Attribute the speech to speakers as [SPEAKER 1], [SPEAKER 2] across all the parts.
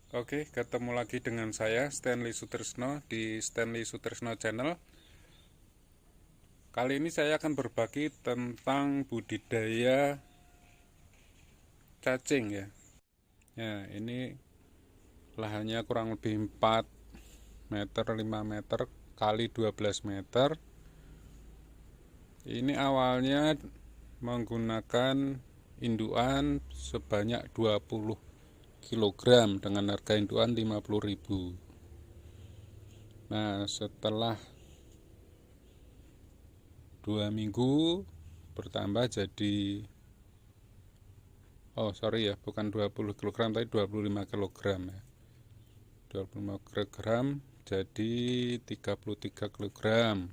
[SPEAKER 1] Oke, ketemu lagi dengan saya Stanley Sutrisno di Stanley Sutrisno Channel. Kali ini saya akan berbagi tentang budidaya cacing ya. Ya, ini lahannya kurang lebih 4 meter 5 meter kali 12 meter. Ini awalnya menggunakan indukan sebanyak 20 kilogram dengan harga indukan 50.000. Nah, setelah 2 minggu bertambah jadi sorry ya, bukan 20 kilogram tapi 25 kilogram ya. 25 kilogram jadi 33 kilogram.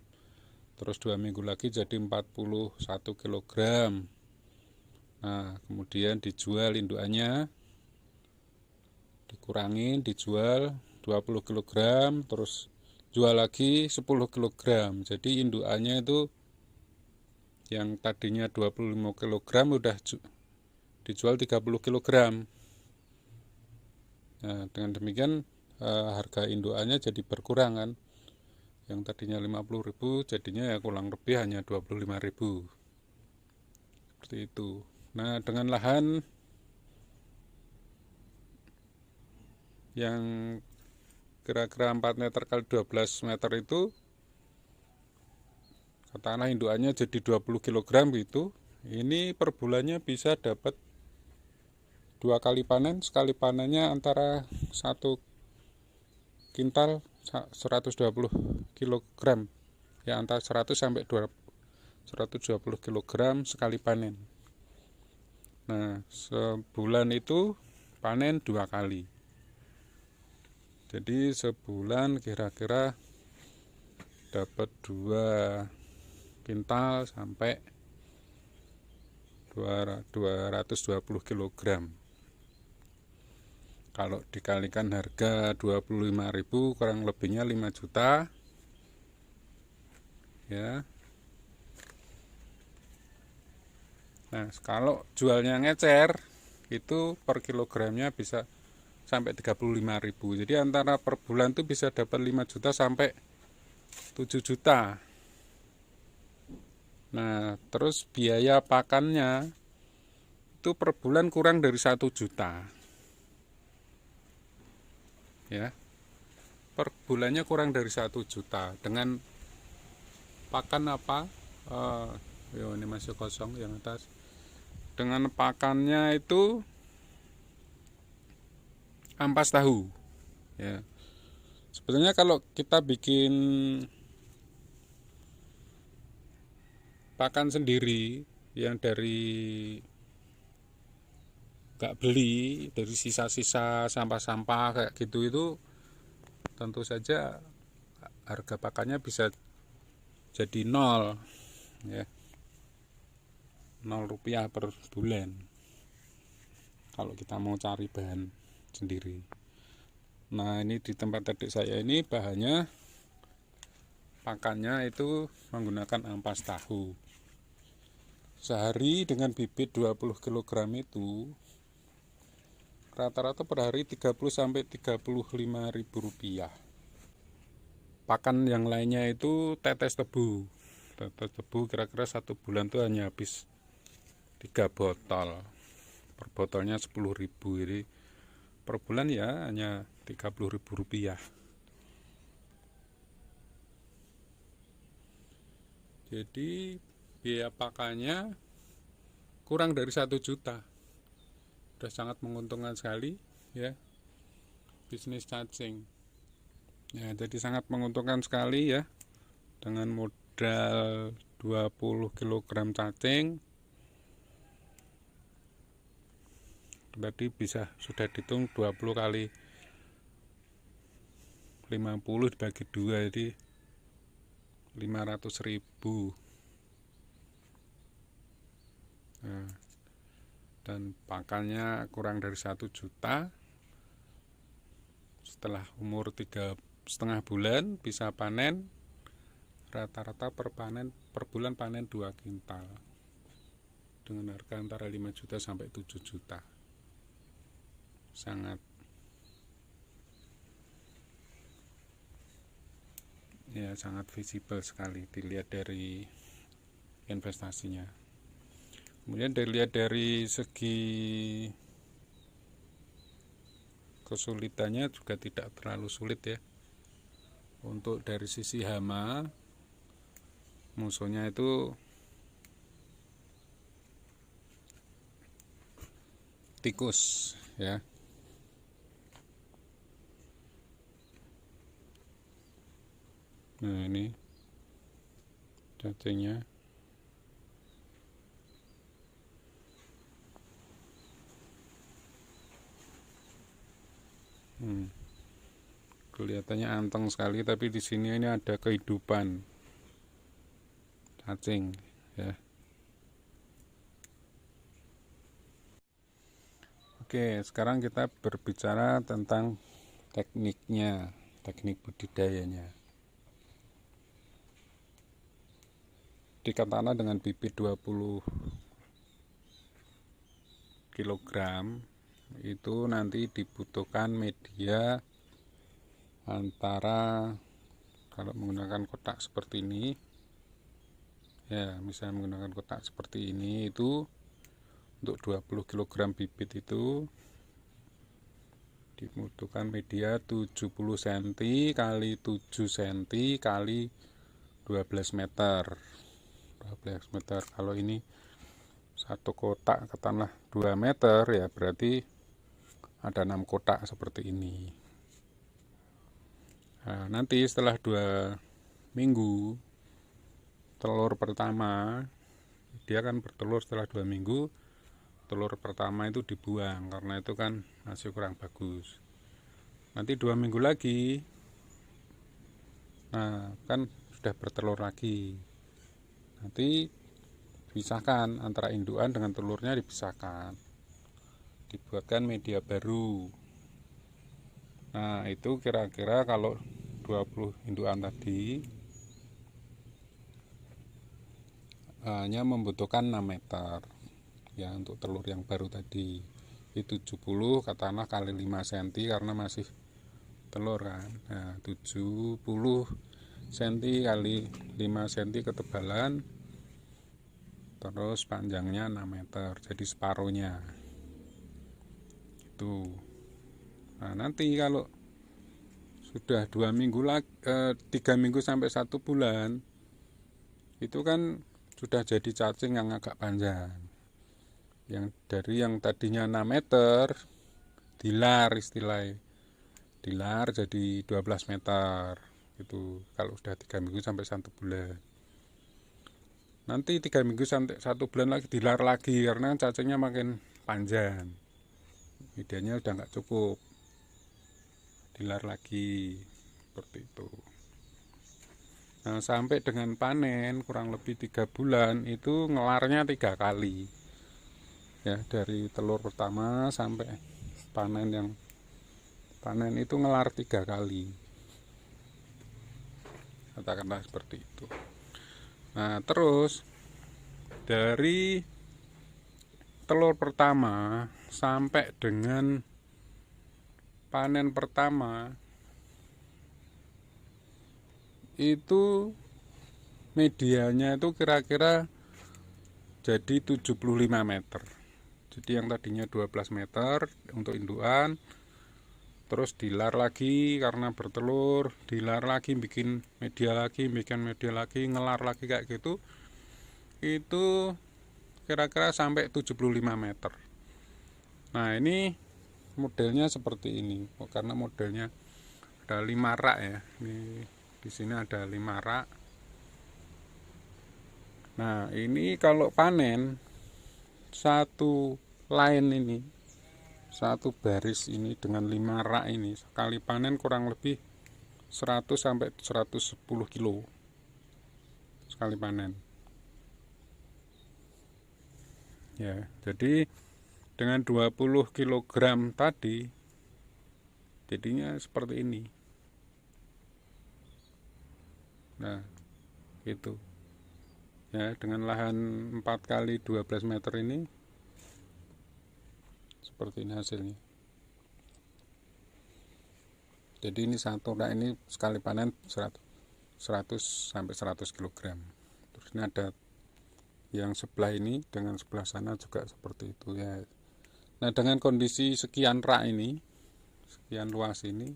[SPEAKER 1] Terus 2 minggu lagi jadi 41 kilogram. Nah, kemudian dijual indukannya, dikurangin, dijual 20 kilogram, terus jual lagi 10 kilogram. Jadi indukannya itu yang tadinya 25 kilogram udah dijual 30 kilogram. Nah, dengan demikian harga indukannya jadi berkurang kan. Yang tadinya 50.000 jadinya ya kurang lebih hanya 25.000. Seperti itu. Nah, dengan lahan yang kira-kira 4 meter kali 12 meter itu, katakanlah indukannya jadi 20 kilogram gitu. Ini per bulannya bisa dapat 2 kali panen. Sekali panennya antara 1 kintal 120 kilogram. Ya, antara 100 sampai 120 kilogram sekali panen. Nah, sebulan itu panen 2 kali. Jadi sebulan kira-kira dapat 2 kintal sampai 220 kilogram. Kalau dikalikan harga 25.000 kurang lebihnya 5 juta. Ya. Nah, kalau jualnya ngecer itu per kilogramnya bisa sampai 35.000. Jadi antara per bulan itu bisa dapat 5 juta sampai 7 juta. Nah, terus biaya pakannya itu per bulan kurang dari 1 juta. Ya. Per bulannya kurang dari 1 juta. Dengan pakan apa? Ini masih kosong yang atas. Dengan pakannya itu ampas tahu. Ya. Sebenarnya kalau kita bikin pakan sendiri yang dari gak beli, dari sisa-sisa sampah-sampah kayak gitu, itu tentu saja harga pakannya bisa jadi nol ya, 0 rupiah per bulan kalau kita mau cari bahan sendiri. Nah, ini di tempat adik saya ini bahannya pakannya itu menggunakan ampas tahu. Sehari dengan bibit 20 kg itu rata-rata per hari 30 sampai 35 ribu rupiah. Pakan yang lainnya itu tetes tebu. Tetes tebu kira-kira 1 bulan tuh hanya habis 3 botol. Per botolnya 10.000. Jadi per bulan ya hanya 30 ribu rupiah. Jadi biaya pakannya kurang dari 1 juta. Sudah sangat menguntungkan sekali ya bisnis cacing. Ya, jadi sangat menguntungkan sekali ya. Dengan modal 20 kg cacing tadi bisa sudah dihitung 20 kali 50 dibagi 2 jadi 500.000. Nah, dan pakannya kurang dari 1 juta. Setelah umur 3,5 bulan bisa panen. Rata-rata per bulan panen 2 kintal dengan harga antara 5 juta sampai 7 juta. Sangat ya sangat visible sekali dilihat dari investasinya. Kemudian dilihat dari segi kesulitannya juga tidak terlalu sulit ya. Untuk dari sisi hama, musuhnya itu tikus ya. Nah ini cacingnya. Kelihatannya anteng sekali, tapi di sini ini ada kehidupan cacing ya. Oke, sekarang kita berbicara tentang tekniknya, teknik budidayanya. Di tanah dengan bibit 20 kg itu nanti dibutuhkan media antara, kalau menggunakan kotak seperti ini ya, misalnya menggunakan kotak seperti ini, itu untuk 20 kg bibit itu dibutuhkan media 70 cm kali 7 cm kali 12 meter. 12 meter. Kalau ini satu kotak katakanlah 2 meter ya, berarti ada 6 kotak seperti ini. Nah, nanti setelah 2 minggu telur pertama, dia kan bertelur setelah 2 minggu, telur pertama itu dibuang karena itu kan masih kurang bagus. Nanti 2 minggu lagi, nah kan sudah bertelur lagi. Nanti dipisahkan antara indukan dengan telurnya, dipisahkan, dibuatkan media baru. Nah itu kira-kira kalau 20 indukan tadi hanya membutuhkan 6 meter ya untuk telur yang baru tadi. Itu 70 katakanlah kali 5 cm karena masih telur kan. Nah 70 cm kali 5 cm ketebalan, terus panjangnya 6 meter, jadi separuhnya itu. Nah nanti kalau sudah 2 minggu lagi, 3 minggu sampai 1 bulan, itu kan sudah jadi cacing yang agak panjang, yang dari yang tadinya 6 meter dilar, istilahnya dilar jadi 12 meter itu kalau sudah 3 minggu sampai 1 bulan. Nanti 3 minggu sampai 1 bulan lagi dilar lagi karena cacingnya makin panjang, medianya udah nggak cukup, dilar lagi seperti itu. Nah sampai dengan panen kurang lebih 3 bulan itu ngelarnya 3 kali ya, dari telur pertama sampai panen, yang panen itu ngelar 3 kali, katakanlah seperti itu. Nah terus dari telur pertama sampai dengan panen pertama itu medianya itu kira-kira jadi 75 meter. Jadi yang tadinya 12 meter untuk indukan, terus dilar lagi karena bertelur, dilar lagi, bikin media lagi, ngelar lagi kayak gitu. Itu kira-kira sampai 75 meter. Nah ini modelnya seperti ini, karena modelnya ada 5 rak ya. Ini di sini ada 5 rak. Nah ini kalau panen satu line ini, satu baris ini dengan 5 rak ini, sekali panen kurang lebih 100 sampai 110 kilo sekali panen ya. Jadi dengan 20 kg tadi jadinya seperti ini. Nah itu ya, dengan lahan 4 kali 12 meter ini seperti ini hasilnya. Jadi ini satu rak ini sekali panen 100. 100 sampai 100 kg. Terus ini ada yang sebelah ini dengan sebelah sana juga seperti itu ya. Nah, dengan kondisi sekian rak ini, sekian luas ini,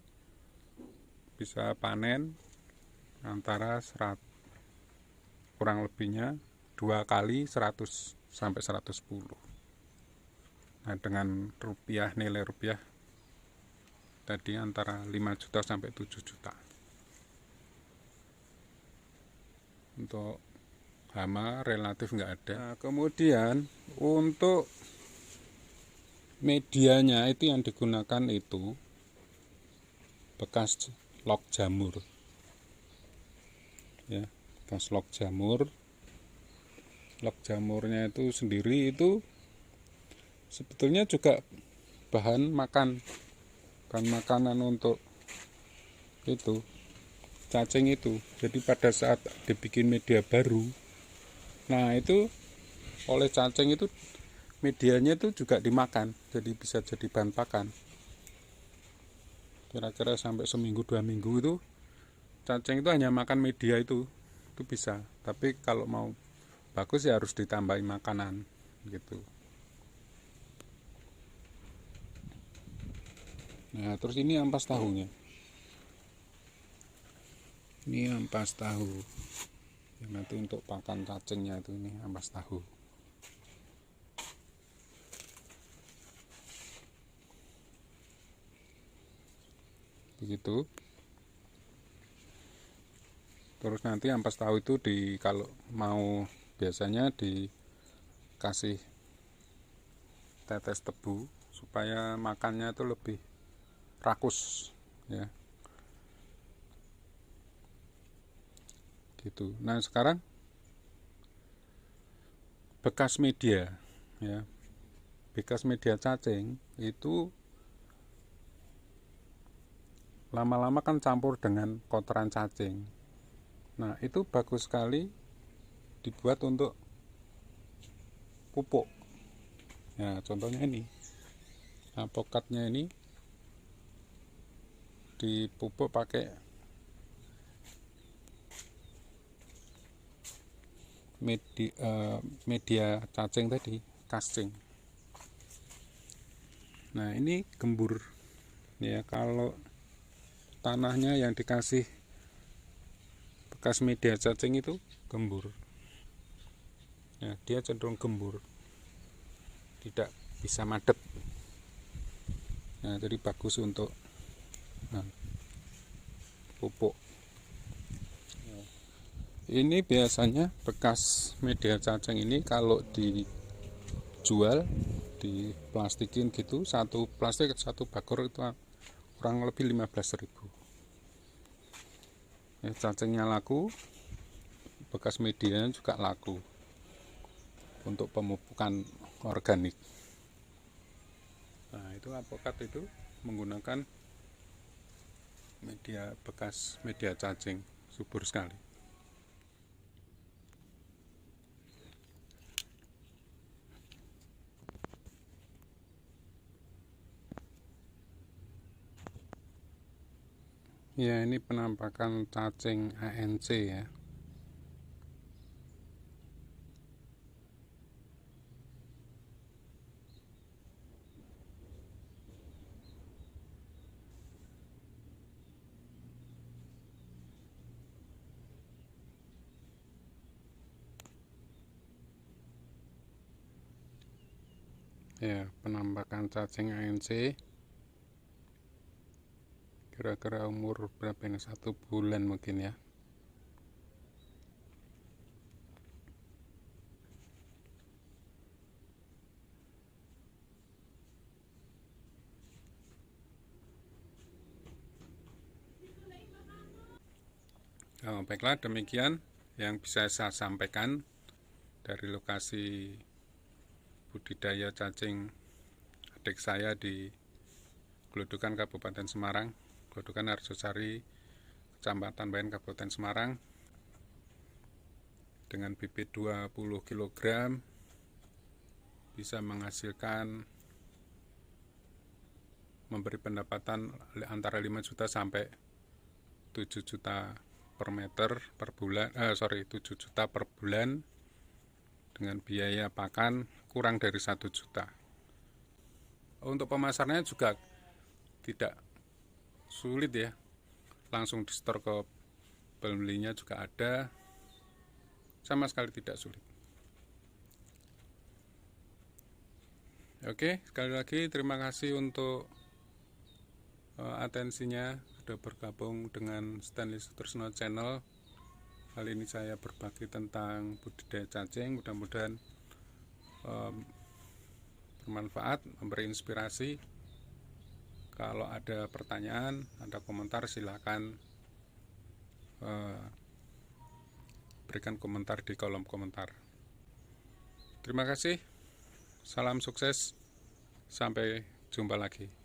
[SPEAKER 1] bisa panen antara kurang lebihnya 2 kali 100 sampai 110. Nah, dengan rupiah, nilai rupiah tadi antara 5 juta sampai 7 juta. Untuk hama relatif nggak ada. Nah, kemudian untuk medianya itu yang digunakan itu bekas log jamur ya, bekas log jamur. Log jamurnya itu sendiri itu sebetulnya juga bahan makanan untuk itu cacing itu. Jadi pada saat dibikin media baru, nah itu oleh cacing itu medianya itu juga dimakan, jadi bisa jadi bahan pakan. Kira-kira sampai seminggu 2 minggu itu cacing itu hanya makan media itu bisa. Tapi kalau mau bagus ya harus ditambahin makanan gitu. Nah, terus ini ampas tahunya. Ini ampas tahu. Yang nanti untuk pakan cacingnya itu ini ampas tahu. Begitu. Terus nanti ampas tahu itu kalau mau biasanya dikasih tetes tebu supaya makannya itu lebih rakus ya. Gitu. Nah, sekarang bekas media ya. Bekas media cacing itu lama-lama kan campur dengan kotoran cacing. Nah, itu bagus sekali dibuat untuk pupuk. Nah, contohnya ini. Alpukatnya ini dipupuk pakai media cacing tadi, casting. Nah, ini gembur. Ya, kalau tanahnya yang dikasih bekas media cacing itu gembur. Ya, dia cenderung gembur. Tidak bisa madet. Nah, jadi bagus untuk pupuk. Ini biasanya bekas media cacing ini kalau dijual diplastikin gitu, satu plastik satu bakor itu kurang lebih 15.000. Ya, cacingnya laku, bekas medianya juga laku untuk pemupukan organik. Nah, itu alpukat itu menggunakan bekas media cacing, subur sekali. Ya, ini penampakan cacing ANC ya. Ya, penampakan cacing ANC. Kira-kira umur berapa ini? 1 bulan mungkin ya. Oh, baiklah, demikian yang bisa saya sampaikan dari lokasi budidaya cacing adik saya di Glodokan Kabupaten Semarang, Glodokan Arjosari, Kecamatan Bayan, Kabupaten Semarang, dengan bibit 20 kg bisa menghasilkan memberi pendapatan antara 5 juta sampai 7 juta per meter per bulan, 7 juta per bulan, dengan biaya pakan kurang dari 1 juta. Untuk pemasarnya juga tidak sulit ya, langsung di store ke pembelinya juga ada, sama sekali tidak sulit. Oke, sekali lagi terima kasih untuk atensinya sudah bergabung dengan Stanley Sutrisno Channel. Kali ini saya berbagi tentang budidaya cacing, mudah-mudahan bermanfaat, memberi inspirasi. Kalau ada pertanyaan, ada komentar, silahkan berikan komentar di kolom komentar. Terima kasih, salam sukses, sampai jumpa lagi.